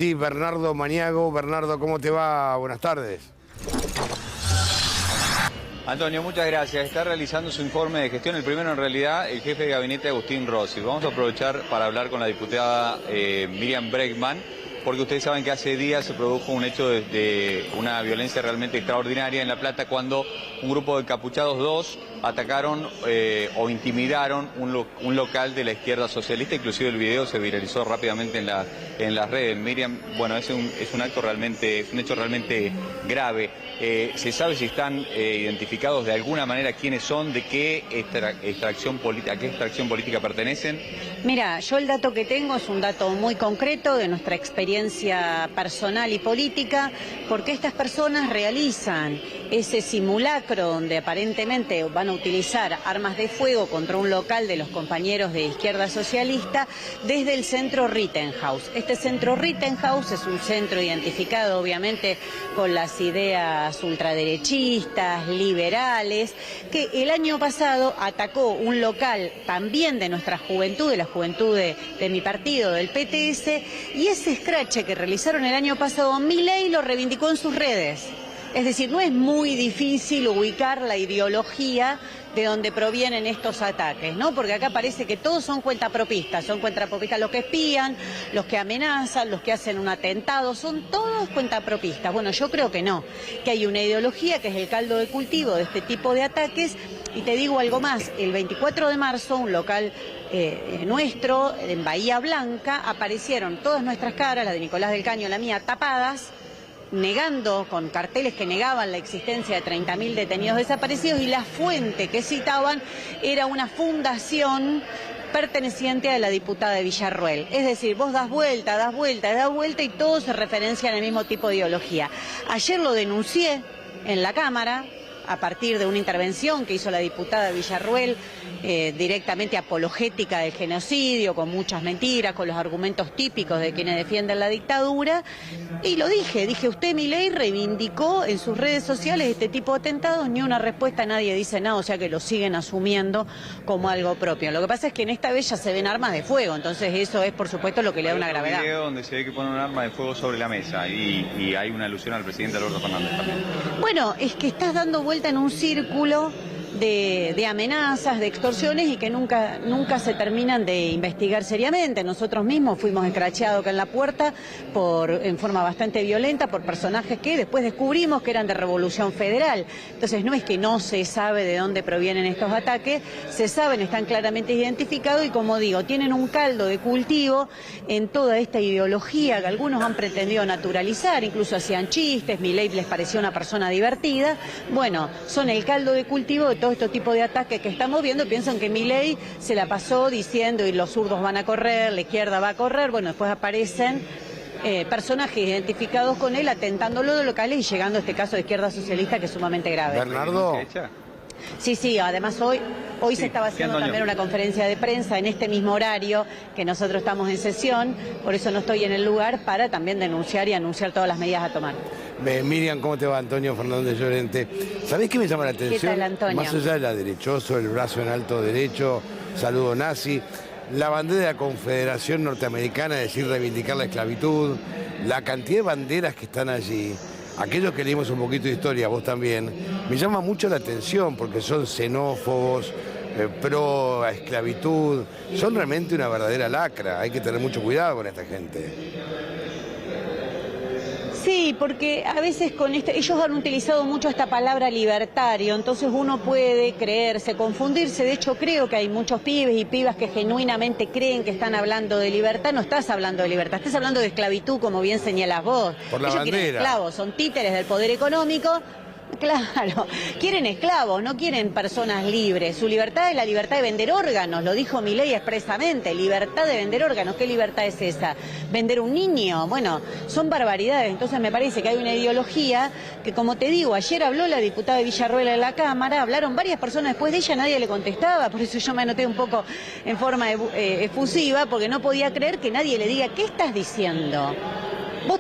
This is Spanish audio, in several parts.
Sí, Bernardo Maniago. Bernardo, ¿cómo te va? Buenas tardes. Antonio, muchas gracias. Está realizando su informe de gestión. El primero, en realidad, el jefe de gabinete, Agustín Rossi. Vamos a aprovechar para hablar con la diputada Miriam Bregman, porque ustedes saben que hace días se produjo un hecho de una violencia realmente extraordinaria en La Plata, cuando un grupo de encapuchados, dos, atacaron o intimidaron un local de la izquierda socialista. Inclusive el video se viralizó rápidamente en las redes. Miriam, bueno, es un hecho realmente grave. ¿Se sabe si están identificados de alguna manera quiénes son, de qué extracción política pertenecen? Mira, yo el dato que tengo es un dato muy concreto de nuestra experiencia personal y política, porque estas personas realizan ese simulacro donde aparentemente van a utilizar armas de fuego contra un local de los compañeros de Izquierda Socialista desde el centro Rittenhouse. Este centro Rittenhouse es un centro identificado obviamente con las ideas ultraderechistas, liberales, que el año pasado atacó un local también de nuestra juventud, de la juventud de mi partido, del PTS, y ese escrache que realizaron el año pasado, Milei lo reivindicó en sus redes. Es decir, no es muy difícil ubicar la ideología de donde provienen estos ataques, ¿no? Porque acá parece que todos son cuentapropistas los que espían, los que amenazan, los que hacen un atentado, son todos cuentapropistas. Bueno, yo creo que no, que hay una ideología que es el caldo de cultivo de este tipo de ataques. Y te digo algo más, el 24 de marzo, un local nuestro, en Bahía Blanca, aparecieron todas nuestras caras, la de Nicolás del Caño, la mía, tapadas, negando, con carteles que negaban la existencia de 30.000 detenidos desaparecidos, y la fuente que citaban era una fundación perteneciente a la diputada de Villarruel. Es decir, vos das vuelta y todos se referencian al mismo tipo de ideología. Ayer lo denuncié en la Cámara, a partir de una intervención que hizo la diputada Villarruel, directamente apologética del genocidio, con muchas mentiras, con los argumentos típicos de quienes defienden la dictadura, y lo dije, usted, Milei, reivindicó en sus redes sociales este tipo de atentados, ni una respuesta, nadie dice nada, o sea que lo siguen asumiendo como algo propio. Lo que pasa es que en esta vez ya se ven armas de fuego, entonces eso es, por supuesto, lo que le da una gravedad. Hay un video donde se ve que ponen un arma de fuego sobre la mesa y hay una alusión al presidente Alberto Fernández también. Bueno, es que estás dando vuelta en un círculo de amenazas, de extorsiones, y que nunca se terminan de investigar seriamente. Nosotros mismos fuimos escracheados acá en la puerta en forma bastante violenta por personajes que después descubrimos que eran de Revolución Federal. Entonces no es que no se sabe de dónde provienen estos ataques, se saben, están claramente identificados, y como digo, tienen un caldo de cultivo en toda esta ideología que algunos han pretendido naturalizar, incluso hacían chistes, Milei les pareció una persona divertida. Bueno, son el caldo de cultivo de todo este tipo de ataques que estamos viendo. Piensan que Milei se la pasó diciendo y los zurdos van a correr, la izquierda va a correr. Bueno, después aparecen personajes identificados con él atentándolo de locales y llegando a este caso de Izquierda Socialista, que es sumamente grave. Bernardo. Sí, además hoy se estaba haciendo también una conferencia de prensa en este mismo horario que nosotros estamos en sesión, por eso no estoy en el lugar, para también denunciar y anunciar todas las medidas a tomar. Miriam, ¿cómo te va? Antonio Fernández Llorente. ¿Sabés qué me llama la atención? ¿Qué tal, Antonio? Más allá de la derechoso, el brazo en alto derecho, saludo nazi, la bandera de la Confederación Norteamericana, es decir, reivindicar la esclavitud, la cantidad de banderas que están allí. Aquellos que leímos un poquito de historia, vos también, me llama mucho la atención porque son xenófobos, pro a esclavitud, son realmente una verdadera lacra, hay que tener mucho cuidado con esta gente. Sí, porque a veces ellos han utilizado mucho esta palabra libertario, entonces uno puede creerse, confundirse. De hecho, creo que hay muchos pibes y pibas que genuinamente creen que están hablando de libertad. No estás hablando de libertad, estás hablando de esclavitud, como bien señalás vos. Por la ellos bandera. Quieren esclavos, son títeres del poder económico. Claro, quieren esclavos, no quieren personas libres. Su libertad es la libertad de vender órganos, lo dijo Milei expresamente, libertad de vender órganos. ¿Qué libertad es esa? ¿Vender un niño? Bueno, son barbaridades. Entonces me parece que hay una ideología que, como te digo, ayer habló la diputada de Villarruel en la Cámara, hablaron varias personas después de ella, nadie le contestaba, por eso yo me anoté un poco en forma efusiva, porque no podía creer que nadie le diga, ¿qué estás diciendo?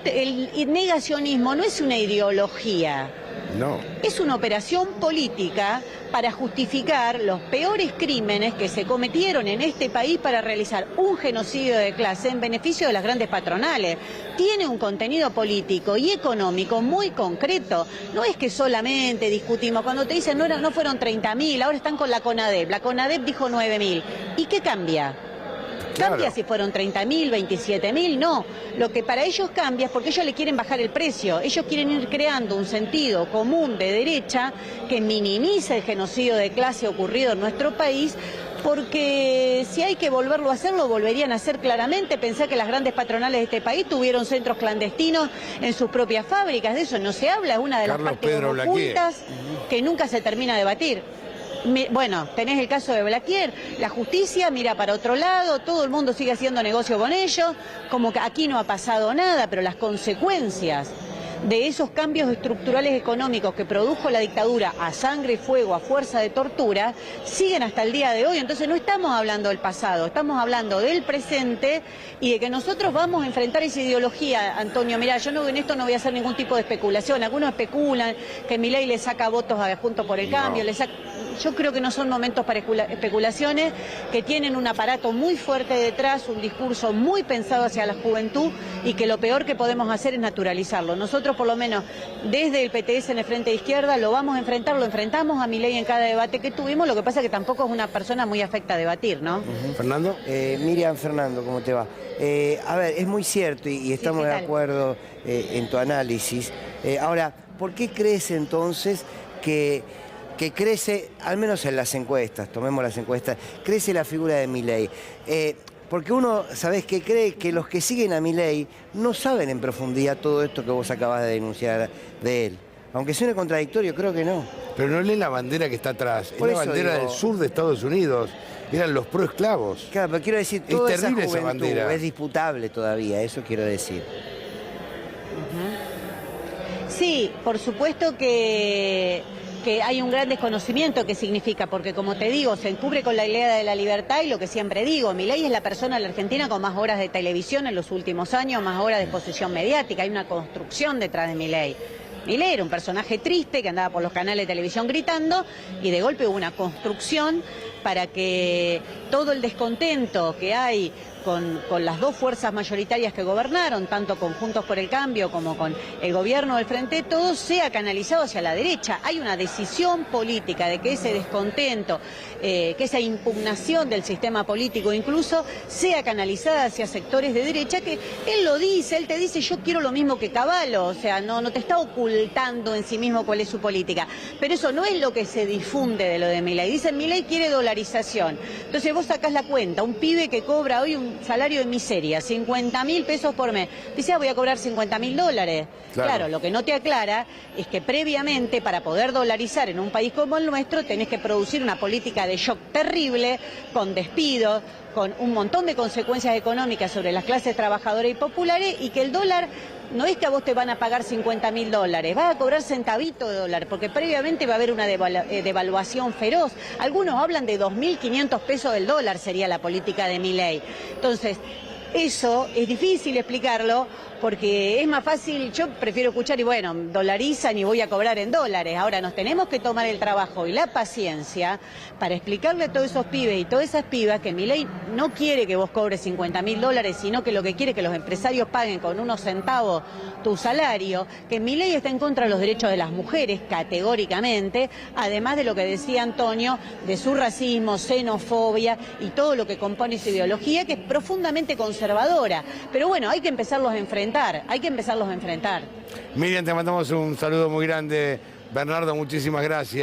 El negacionismo no es una ideología. No. Es una operación política para justificar los peores crímenes que se cometieron en este país para realizar un genocidio de clase en beneficio de las grandes patronales. Tiene un contenido político y económico muy concreto. No es que solamente discutimos, cuando te dicen no fueron 30.000, ahora están con la CONADEP. La CONADEP dijo 9.000. ¿Y qué cambia? Claro. ¿Cambia si fueron 30.000, 27.000? No. Lo que para ellos cambia es porque ellos le quieren bajar el precio. Ellos quieren ir creando un sentido común de derecha que minimice el genocidio de clase ocurrido en nuestro país, porque si hay que volverlo a hacer, lo volverían a hacer claramente. Pensar que las grandes patronales de este país tuvieron centros clandestinos en sus propias fábricas. De eso no se habla, es una de las partes ocultas que nunca se termina de debatir. Bueno, tenés el caso de Blaquier, la justicia mira para otro lado, todo el mundo sigue haciendo negocio con ellos, como que aquí no ha pasado nada, pero las consecuencias de esos cambios estructurales económicos que produjo la dictadura a sangre y fuego, a fuerza de tortura, siguen hasta el día de hoy. Entonces no estamos hablando del pasado, estamos hablando del presente y de que nosotros vamos a enfrentar esa ideología. Antonio, mira, yo en esto no voy a hacer ningún tipo de especulación. Algunos especulan que Milei le saca votos a Juntos por el Cambio, yo creo que no son momentos para especulaciones, que tienen un aparato muy fuerte detrás, un discurso muy pensado hacia la juventud y que lo peor que podemos hacer es naturalizarlo. Nosotros, por lo menos, desde el PTS en el Frente de Izquierda, lo vamos a enfrentar, lo enfrentamos a Milei en cada debate que tuvimos, lo que pasa es que tampoco es una persona muy afecta a debatir, ¿no? ¿Fernando? Miriam, Fernando, ¿cómo te va? A ver, es muy cierto y estamos de acuerdo en tu análisis. Ahora, ¿por qué crees entonces que crece, al menos en las encuestas, tomemos las encuestas, crece la figura de Milei? Porque uno, ¿sabés qué cree? Que los que siguen a Milei no saben en profundidad todo esto que vos acabas de denunciar de él. Aunque suene contradictorio, creo que no. Pero no lee la bandera que está atrás, Por es la eso bandera digo, del sur de Estados Unidos, eran los proesclavos. Claro, pero quiero decir, toda es terrible esa juventud bandera. es disputable todavía, eso quiero decir. Sí, por supuesto que hay un gran desconocimiento que significa, porque como te digo, se encubre con la idea de la libertad y lo que siempre digo, Milei es la persona en la Argentina con más horas de televisión en los últimos años, más horas de exposición mediática, hay una construcción detrás de Milei. Milei era un personaje triste que andaba por los canales de televisión gritando y de golpe hubo una construcción para que todo el descontento que hay con las dos fuerzas mayoritarias que gobernaron, tanto con Juntos por el Cambio como con el gobierno del Frente, todo sea canalizado hacia la derecha. Hay una decisión política de que ese descontento, que esa impugnación del sistema político incluso sea canalizada hacia sectores de derecha, que él lo dice, él te dice yo quiero lo mismo que Cavallo, o sea, no te está ocultando en sí mismo cuál es su política. Pero eso no es lo que se difunde de lo de Milei. Dicen Milei quiere dolarización. Entonces vos sacás la cuenta, un pibe que cobra hoy un salario de miseria, 50.000 pesos por mes, dice, voy a cobrar $50.000. Claro, lo que no te aclara es que previamente, para poder dolarizar en un país como el nuestro, tenés que producir una política de shock terrible, con despidos, con un montón de consecuencias económicas sobre las clases trabajadoras y populares, y que el dólar no es que a vos te van a pagar $50.000, vas a cobrar centavito de dólar, porque previamente va a haber una devaluación feroz. Algunos hablan de 2.500 pesos del dólar sería la política de Milei. Entonces, eso es difícil explicarlo porque es más fácil, yo prefiero escuchar y bueno, dolarizan y voy a cobrar en dólares. Ahora nos tenemos que tomar el trabajo y la paciencia para explicarle a todos esos pibes y todas esas pibas que Milei no quiere que vos cobres $50.000, sino que lo que quiere es que los empresarios paguen con unos centavos tu salario, que Milei está en contra de los derechos de las mujeres categóricamente, además de lo que decía Antonio, de su racismo, xenofobia y todo lo que compone su ideología, que es profundamente conservadora. Pero bueno, hay que empezarlos a enfrentar. Miriam, te mandamos un saludo muy grande. Bernardo, muchísimas gracias.